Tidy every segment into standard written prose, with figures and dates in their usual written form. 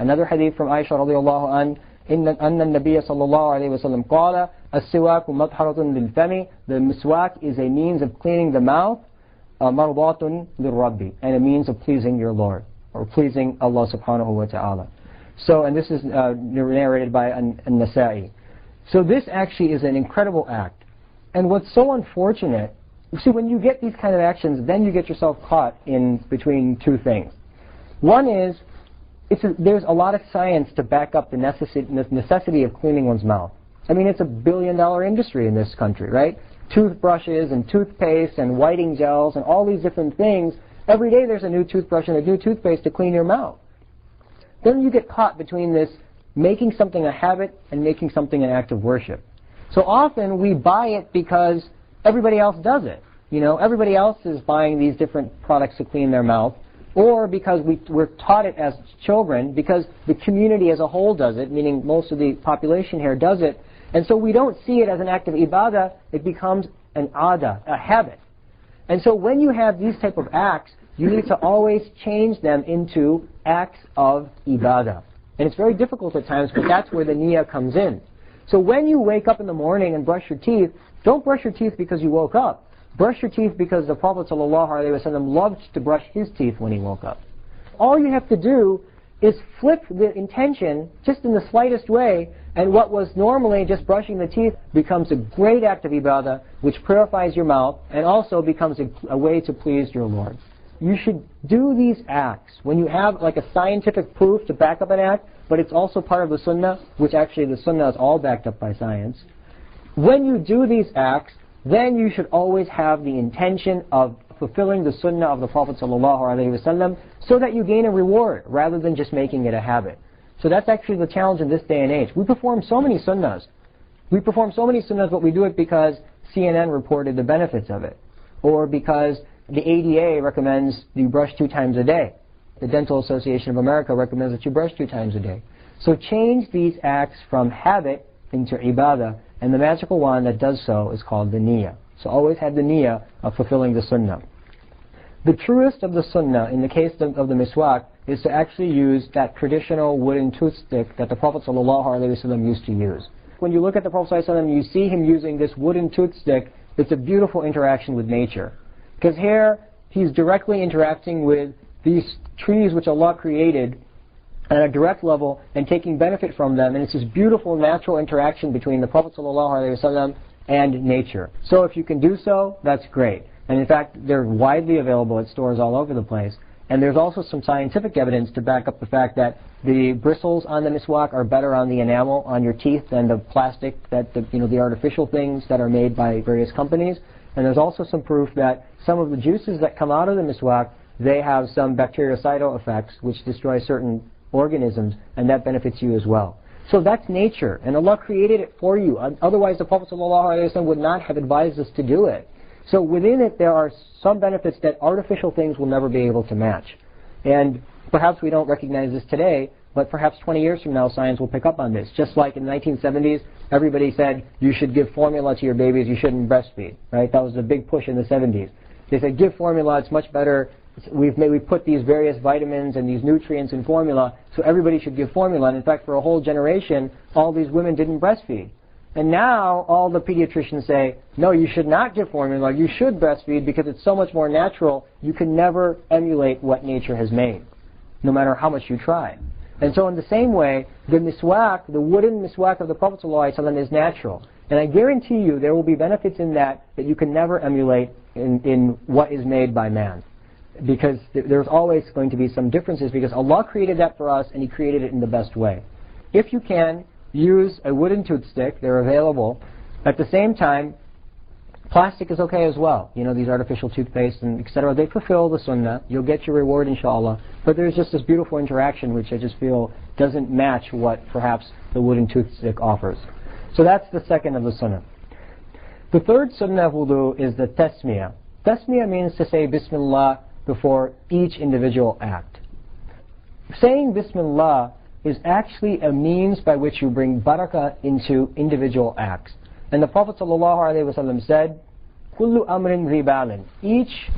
Another hadith from Aisha radiallahu an, أن النبي صلى الله عليه وسلم قال السواك مطهرة للفم. The miswak is a means of cleaning the mouth, مرضاة للرب, and a means of pleasing your Lord, or pleasing Allah subhanahu wa ta'ala. So, and this is narrated by An-Nasa'i. So this actually is an incredible act. And what's so unfortunate, you see, when you get these kind of actions, then you get yourself caught in between two things. One is, there's a lot of science to back up the necessity of cleaning one's mouth. I mean, it's a billion-dollar industry in this country, right? Toothbrushes and toothpaste and whitening gels and all these different things. Every day there's a new toothbrush and a new toothpaste to clean your mouth. Then you get caught between this making something a habit and making something an act of worship. So often we buy it because everybody else does it. You know, everybody else is buying these different products to clean their mouth, or because we're taught it as children, because the community as a whole does it, meaning most of the population here does it, and so we don't see it as an act of ibadah, it becomes an ada, a habit. And so when you have these type of acts, you need to always change them into acts of ibadah. And it's very difficult at times, but that's where the niyyah comes in. So when you wake up in the morning and brush your teeth, don't brush your teeth because you woke up. Brush your teeth because the Prophet ﷺ loved to brush his teeth when he woke up. All you have to do is flip the intention just in the slightest way, and what was normally just brushing the teeth becomes a great act of ibadah, which purifies your mouth and also becomes a way to please your Lord. You should do these acts when you have like a scientific proof to back up an act, but it's also part of the sunnah, which actually the sunnah is all backed up by science. When you do these acts, then you should always have the intention of fulfilling the sunnah of the Prophet ﷺ so that you gain a reward rather than just making it a habit. So that's actually the challenge in this day and age. We perform so many sunnahs. But we do it because CNN reported the benefits of it, or because the ADA recommends you brush 2 times a day. The Dental Association of America recommends that you brush 2 times a day. So change these acts from habit into ibadah, and the magical wand that does so is called the niyyah. So always have the niyyah of fulfilling the sunnah. The truest of the sunnah in the case of the miswak is to actually use that traditional wooden toothstick that the Prophet ﷺ used to use. When you look at the Prophet ﷺ, you see him using this wooden toothstick. It's a beautiful interaction with nature. Because here, he's directly interacting with these trees which Allah created at a direct level and taking benefit from them, and it's this beautiful natural interaction between the Prophet ﷺ and nature. So if you can do so, that's great. And in fact, they're widely available at stores all over the place. And there's also some scientific evidence to back up the fact that the bristles on the miswak are better on the enamel on your teeth than the plastic, the artificial things that are made by various companies. And there's also some proof that some of the juices that come out of the miswak, they have some bactericidal effects which destroy certain organisms, and that benefits you as well. So that's nature, and Allah created it for you. Otherwise the Prophet ﷺ would not have advised us to do it. So within it there are some benefits that artificial things will never be able to match. And perhaps we don't recognize this today, but perhaps 20 years from now science will pick up on this. Just like in the 1970s, everybody said you should give formula to your babies, you shouldn't breastfeed. Right? That was a big push in the 70s. They said give formula, it's much better. We've put these various vitamins and these nutrients in formula, so everybody should give formula. And in fact, for a whole generation, all these women didn't breastfeed. And now all the pediatricians say, no, you should not give formula, you should breastfeed because it's so much more natural. You can never emulate what nature has made, no matter how much you try. And so in the same way, the miswak, the wooden miswak of the Prophet ﷺ is natural. And I guarantee you there will be benefits in that you can never emulate in what is made by man. Because there's always going to be some differences, because Allah created that for us and He created it in the best way. If you can, use a wooden toothstick, they're available. At the same time, plastic is okay as well. You know, these artificial toothpaste and etc., they fulfill the sunnah. You'll get your reward inshallah. But there's just this beautiful interaction which I just feel doesn't match what perhaps the wooden toothstick offers. So that's the second of the sunnah. The third sunnah of wudu is the tasmiyah. Tasmiyah means to say Bismillah before each individual act. Saying Bismillah is actually a means by which you bring barakah into individual acts. And the Prophet ﷺ said, كُلُّ أَمْرٍ ذِي بَالٍ, each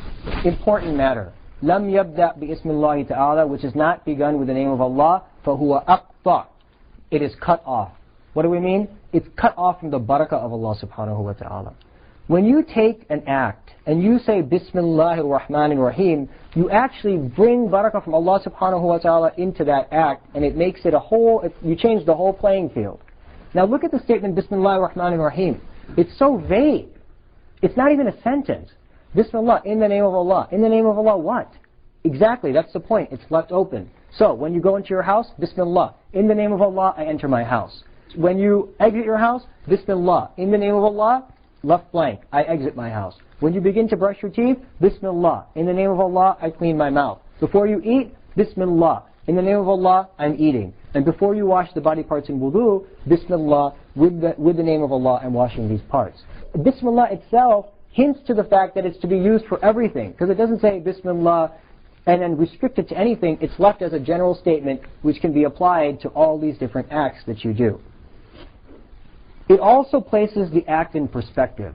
important matter, لَمْ يَبْدَأْ بِإِسْمِ اللَّهِ تَعَالَى, which is not begun with the name of Allah, فَهُوَ أَقْطَعُ. It is cut off. What do we mean? It's cut off from the barakah of Allah subhanahu wa ta'ala. When you take an act and you say Bismillahir Rahmanir Rahim, you actually bring barakah from Allah subhanahu wa ta'ala into that act, and it makes it a whole, you change the whole playing field. Now look at the statement Bismillahir Rahmanir Rahim. It's so vague. It's not even a sentence. Bismillah, in the name of Allah. In the name of Allah what? Exactly, that's the point. It's left open. So when you go into your house, Bismillah. In the name of Allah, I enter my house. When you exit your house, Bismillah. In the name of Allah, left blank, I exit my house. When you begin to brush your teeth, Bismillah. In the name of Allah, I clean my mouth. Before you eat, Bismillah. In the name of Allah, I'm eating. And before you wash the body parts in wudu, Bismillah, with the name of Allah, I'm washing these parts. Bismillah itself hints to the fact that it's to be used for everything, because it doesn't say Bismillah and then restrict it to anything. It's left as a general statement which can be applied to all these different acts that you do. It also places the act in perspective.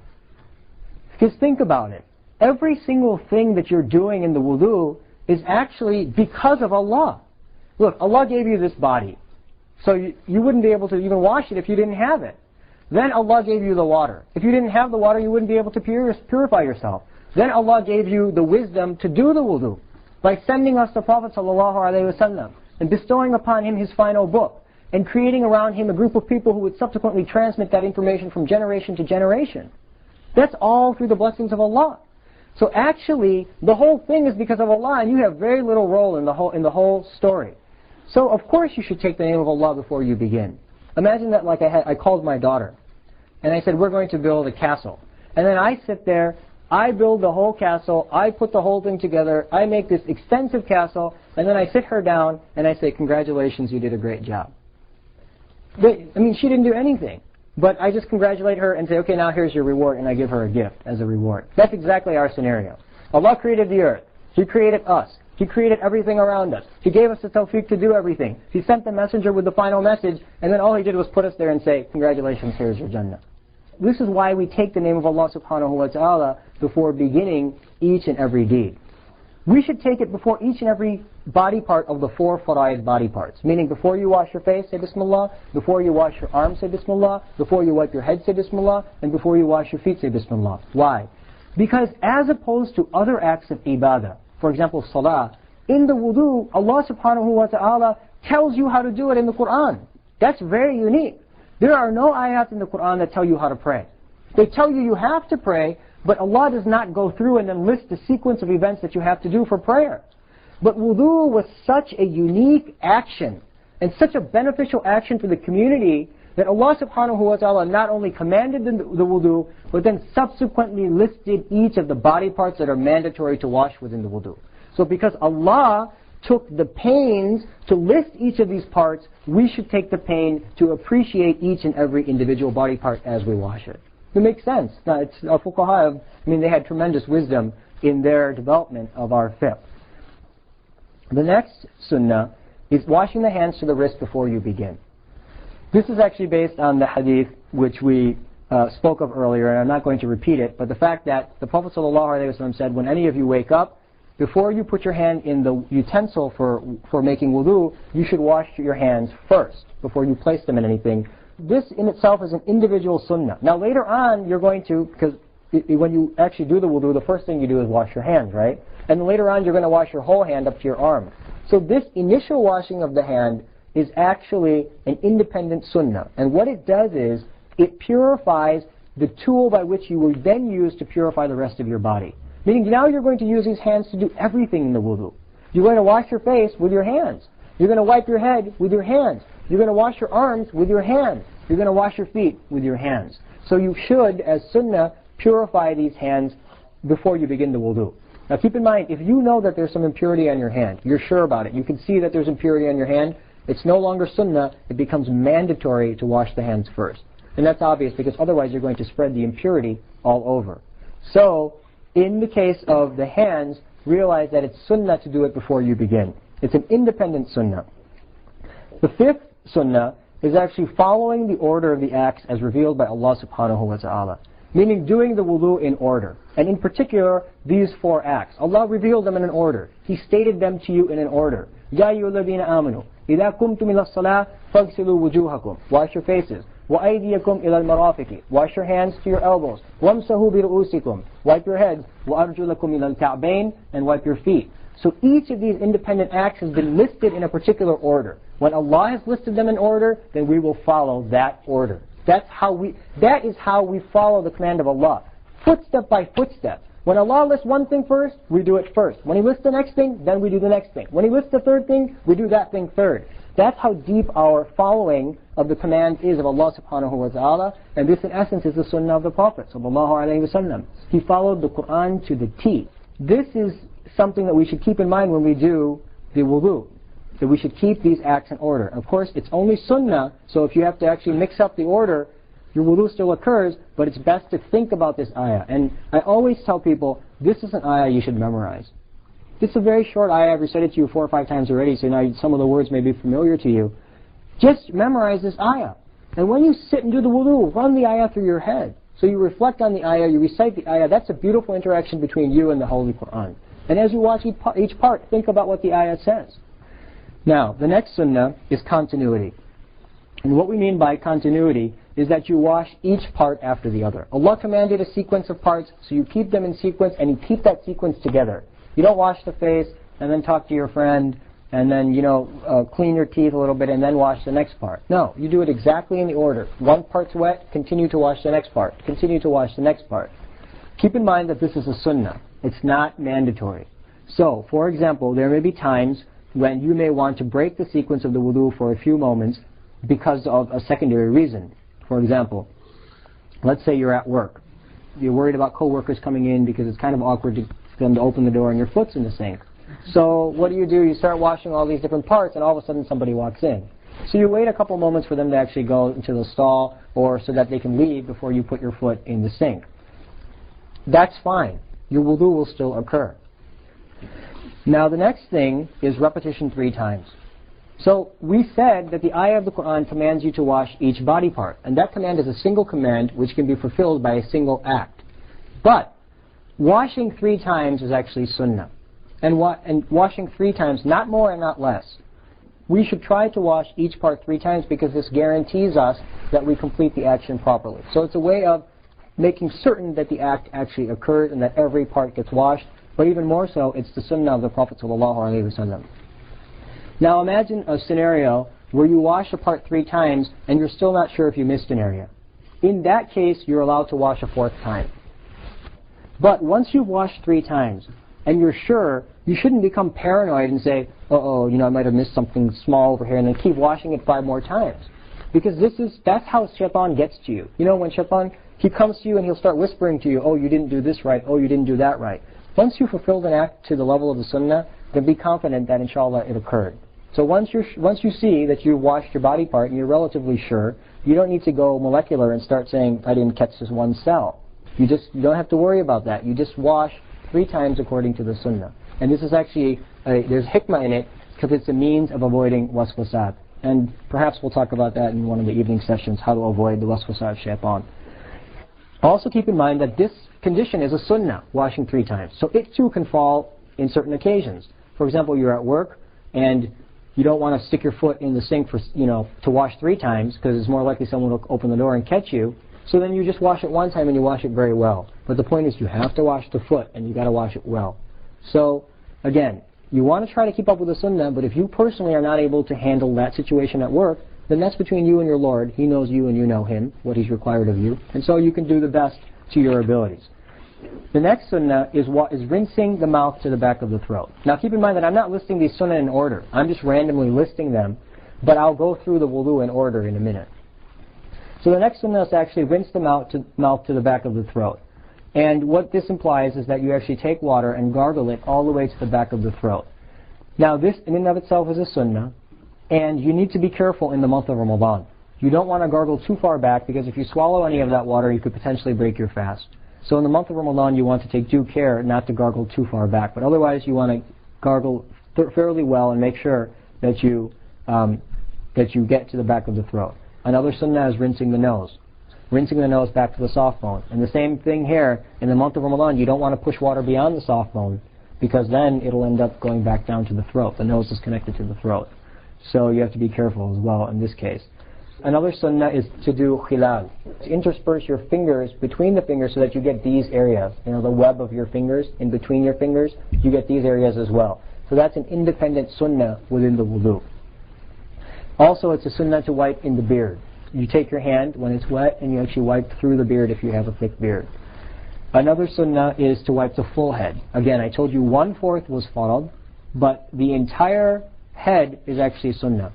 Because think about it. Every single thing that you're doing in the wudu is actually because of Allah. Look, Allah gave you this body. So you wouldn't be able to even wash it if you didn't have it. Then Allah gave you the water. If you didn't have the water, you wouldn't be able to purify yourself. Then Allah gave you the wisdom to do the wudu by sending us the Prophet ﷺ and bestowing upon him his final book and creating around him a group of people who would subsequently transmit that information from generation to generation. That's all through the blessings of Allah. So actually, the whole thing is because of Allah, and you have very little role in the whole story. So of course you should take the name of Allah before you begin. Imagine that like I called my daughter, and I said, we're going to build a castle. And then I sit there, I build the whole castle, I put the whole thing together, I make this extensive castle, and then I sit her down and I say, congratulations, you did a great job. I mean, she didn't do anything. But I just congratulate her and say, okay, now here's your reward, and I give her a gift as a reward. That's exactly our scenario. Allah created the earth. He created us. He created everything around us. He gave us the tawfiq to do everything. He sent the messenger with the final message, and then all he did was put us there and say, congratulations, here's your Jannah. This is why we take the name of Allah subhanahu wa ta'ala before beginning each and every deed. We should take it before each and every body part of the 4 fara'id body parts. Meaning before you wash your face, say Bismillah. Before you wash your arms, say Bismillah. Before you wipe your head, say Bismillah. And before you wash your feet, say Bismillah. Why? Because as opposed to other acts of ibadah, for example salah, in the wudu, Allah subhanahu wa ta'ala tells you how to do it in the Quran. That's very unique. There are no ayat in the Quran that tell you how to pray. They tell you have to pray, but Allah does not go through and then list the sequence of events that you have to do for prayer. But wudu was such a unique action and such a beneficial action for the community that Allah subhanahu wa ta'ala not only commanded the wudu, but then subsequently listed each of the body parts that are mandatory to wash within the wudu. So because Allah took the pains to list each of these parts, we should take the pain to appreciate each and every individual body part as we wash it. It makes sense. Now, it's fuqaha, they had tremendous wisdom in their development of our fiqh. The next sunnah is washing the hands to the wrist before you begin. This is actually based on the hadith which we spoke of earlier, and I'm not going to repeat it, but the fact that the Prophet ﷺ said, when any of you wake up, before you put your hand in the utensil for making wudu, you should wash your hands first before you place them in anything. This in itself is an individual sunnah. Now later on, you're going to, because when you actually do the wudu, the first thing you do is wash your hands, right? And later on, you're going to wash your whole hand up to your arm. So this initial washing of the hand is actually an independent sunnah. And what it does is, it purifies the tool by which you will then use to purify the rest of your body. Meaning now you're going to use these hands to do everything in the wudu. You're going to wash your face with your hands. You're going to wipe your head with your hands. You're going to wash your arms with your hands. You're going to wash your feet with your hands. So you should, as sunnah, purify these hands before you begin the wudu. Now keep in mind, if you know that there's some impurity on your hand, you're sure about it, you can see that there's impurity on your hand, it's no longer sunnah, it becomes mandatory to wash the hands first. And that's obvious because otherwise you're going to spread the impurity all over. So, in the case of the hands, realize that it's sunnah to do it before you begin. It's an independent sunnah. The 5th sunnah is actually following the order of the acts as revealed by Allah subhanahu wa ta'ala. Meaning doing the wudu in order. And in particular, these 4 acts. Allah revealed them in an order. He stated them to you in an order. Ya ayyuhalladhina amanu, إِذَا كُمْتُمْ إِلَى الصَّلَاةِ فَاغْسِلُوا وُجُوهَكُمْ. Wash your faces. وَأَيْدِيَكُمْ إِلَى الْمَرَافِقِ. Wash your hands to your elbows. وَامْسَحُوا بِرُؤُوسِكُمْ. Wipe your heads. وَأَرْجُلَكُمْ إِلَى الْكَعْبَيْنِ. And wipe your feet. So each of these independent acts has been listed in a particular order. When Allah has listed them in order, then we will follow that order. That is how we follow the command of Allah. Footstep by footstep. When Allah lists one thing first, we do it first. When He lists the next thing, then we do the next thing. When He lists the third thing, we do that thing third. That's how deep our following of the commands is of Allah subhanahu wa ta'ala. And this in essence is the sunnah of the Prophet sallallahu alayhi wa sallam. He followed the Quran to the T. This is something that we should keep in mind when we do the wudu. That we should keep these acts in order. Of course, it's only sunnah, so if you have to actually mix up the order, your wudu still occurs, but it's best to think about this ayah. And I always tell people, this is an ayah you should memorize. This is a very short ayah. I've recited to you 4 or 5 times already, so now some of the words may be familiar to you. Just memorize this ayah. And when you sit and do the wudu, run the ayah through your head. So you reflect on the ayah, you recite the ayah. That's a beautiful interaction between you and the Holy Quran. And as you watch each part, think about what the ayah says. Now, the next sunnah is continuity. And what we mean by continuity is that you wash each part after the other. Allah commanded a sequence of parts, so you keep them in sequence and you keep that sequence together. You don't wash the face and then talk to your friend and then, clean your teeth a little bit and then wash the next part. No, you do it exactly in the order. One part's wet, continue to wash the next part. Continue to wash the next part. Keep in mind that this is a sunnah. It's not mandatory. So, for example, there may be times when you may want to break the sequence of the wudu for a few moments because of a secondary reason. For example, let's say you're at work. You're worried about coworkers coming in because it's kind of awkward for them to open the door and your foot's in the sink. So what do? You start washing all these different parts and all of a sudden somebody walks in. So you wait a couple moments for them to actually go into the stall or so that they can leave before you put your foot in the sink. That's fine. Your wudu will still occur. Now the next thing is repetition 3 times. So we said that the ayah of the Quran commands you to wash each body part. And that command is a single command which can be fulfilled by a single act. But washing 3 times is actually sunnah. And washing 3 times, not more and not less. We should try to wash each part 3 times because this guarantees us that we complete the action properly. So it's a way of making certain that the act actually occurs and that every part gets washed. But even more so, it's the sunnah of the Prophet ﷺ. Now imagine a scenario where you wash a part 3 times and you're still not sure if you missed an area. In that case, you're allowed to wash a 4th time. But once you've washed 3 times and you're sure, you shouldn't become paranoid and say, uh-oh, I might have missed something small over here, and then keep washing it 5 more times. Because that's how shaitan gets to you. When shaitan, he comes to you and he'll start whispering to you, oh, you didn't do this right, oh, you didn't do that right. Once you fulfilled an act to the level of the sunnah, then be confident that inshallah it occurred. So once you see that you washed your body part and you're relatively sure, you don't need to go molecular and start saying, I didn't catch this one cell. You don't have to worry about that. You just wash 3 times according to the sunnah. And this is actually, there's hikmah in it because it's a means of avoiding waswasat. And perhaps we'll talk about that in one of the evening sessions, how to avoid the waswasat of shaitan. Also keep in mind that this condition is a sunnah, washing 3 times. So it too can fall in certain occasions. For example, you're at work and you don't want to stick your foot in the sink for, to wash 3 times because it's more likely someone will open the door and catch you. So then you just wash it 1 time and you wash it very well. But the point is you have to wash the foot and you got to wash it well. So again, you want to try to keep up with the sunnah, but if you personally are not able to handle that situation at work, then that's between you and your Lord. He knows you and you know Him, what He's required of you. And so you can do the best to your abilities. The next sunnah is rinsing the mouth to the back of the throat. Now keep in mind that I'm not listing these sunnah in order. I'm just randomly listing them, but I'll go through the wudu in order in a minute. So the next sunnah is to actually rinse the mouth to the back of the throat. And what this implies is that you actually take water and gargle it all the way to the back of the throat. Now this in and of itself is a sunnah, and you need to be careful in the month of Ramadan. You don't want to gargle too far back because if you swallow any of that water, you could potentially break your fast. So in the month of Ramadan, you want to take due care not to gargle too far back. But otherwise, you want to gargle fairly well and make sure that you get to the back of the throat. Another sunnah is rinsing the nose. Rinsing the nose back to the soft bone. And the same thing here, in the month of Ramadan, you don't want to push water beyond the soft bone because then it'll end up going back down to the throat. The nose is connected to the throat. So you have to be careful as well in this case. Another sunnah is to do khilal, to intersperse your fingers between the fingers so that you get these areas, the web of your fingers, in between your fingers, you get these areas as well. So that's an independent sunnah within the wudu. Also, it's a sunnah to wipe in the beard. You take your hand when it's wet and you actually wipe through the beard if you have a thick beard. Another sunnah is to wipe the full head. Again, I told you 1/4 was farad, but the entire head is actually sunnah.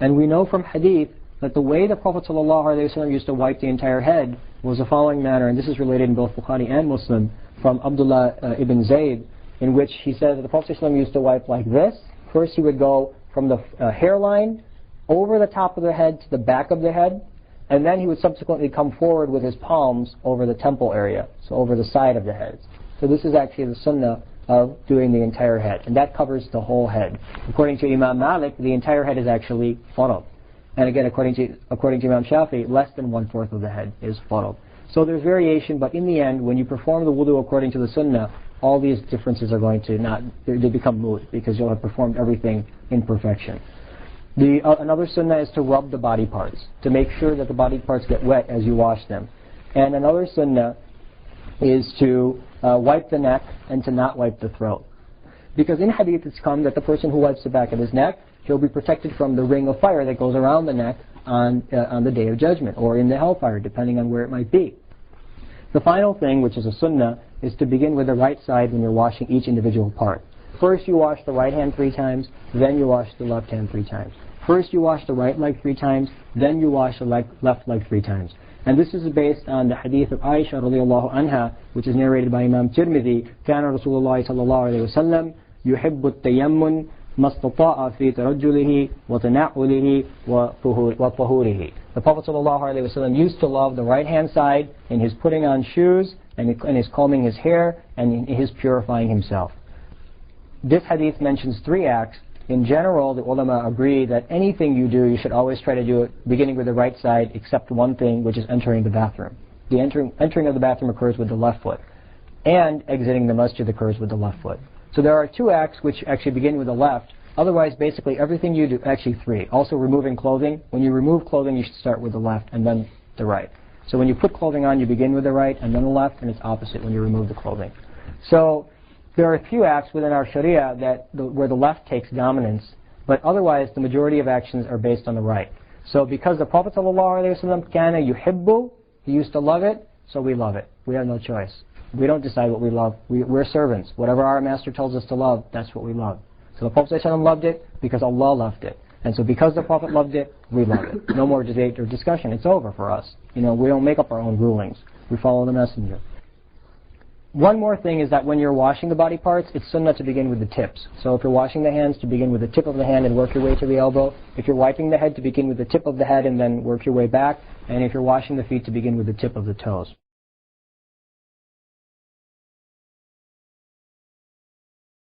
And we know from hadith that the way the Prophet ﷺ used to wipe the entire head was the following manner, and this is related in both Bukhari and Muslim, from Abdullah ibn Zayd, in which he said that the Prophet ﷺ used to wipe like this. First he would go from the hairline over the top of the head to the back of the head, and then he would subsequently come forward with his palms over the temple area, so over the side of the head. So this is actually the sunnah of doing the entire head, and that covers the whole head. According to Imam Malik, the entire head is actually farad. And again, according to Imam Shafi, less than 1/4 of the head is farad. So there's variation, but in the end, when you perform the wudu according to the sunnah, all these differences are going to they become moot, because you'll have performed everything in perfection. Another sunnah is to rub the body parts, to make sure that the body parts get wet as you wash them. And another sunnah is to wipe the neck and to not wipe the throat. Because in hadith it's come that the person who wipes the back of his neck, he'll be protected from the ring of fire that goes around the neck on the day of judgment, or in the hellfire, depending on where it might be. The final thing, which is a sunnah, is to begin with the right side when you're washing each individual part. First you wash the right hand 3 times, then you wash the left hand 3 times. First you wash the right leg 3 times, then you wash the left leg 3 times. And this is based on the hadith of Aisha radiallahu anha, which is narrated by Imam Tirmidhi. كان رسول الله صلى الله عليه وسلم يحب التيمم ما استطاع في ترجله وتنعله وطهوره. The Prophet ﷺ used to love the right hand side in his putting on shoes and his combing his hair and in his purifying himself. This hadith mentions 3 acts. In general, the ulama agree that anything you do, you should always try to do it beginning with the right side, except one thing, which is entering the bathroom. The entering of the bathroom occurs with the left foot, and exiting the masjid occurs with the left foot. So there are 2 acts which actually begin with the left. Otherwise, basically everything you do, actually 3. Also removing clothing. When you remove clothing, you should start with the left and then the right. So when you put clothing on, you begin with the right and then the left, and it's opposite when you remove the clothing. So there are a few acts within our Sharia where the left takes dominance, but otherwise the majority of actions are based on the right. So because the Prophet ﷺ kana yuhibbu, he used to love it, so we love it. We have no choice. We don't decide what we love. We're servants. Whatever our master tells us to love, that's what we love. So the Prophet ﷺ loved it because Allah loved it. And so because the Prophet loved it, we love it. No more debate or discussion. It's over for us. We don't make up our own rulings. We follow the messenger. One more thing is that when you're washing the body parts, it's sunnah to begin with the tips. So if you're washing the hands, to begin with the tip of the hand and work your way to the elbow. If you're wiping the head, to begin with the tip of the head and then work your way back. And if you're washing the feet, to begin with the tip of the toes.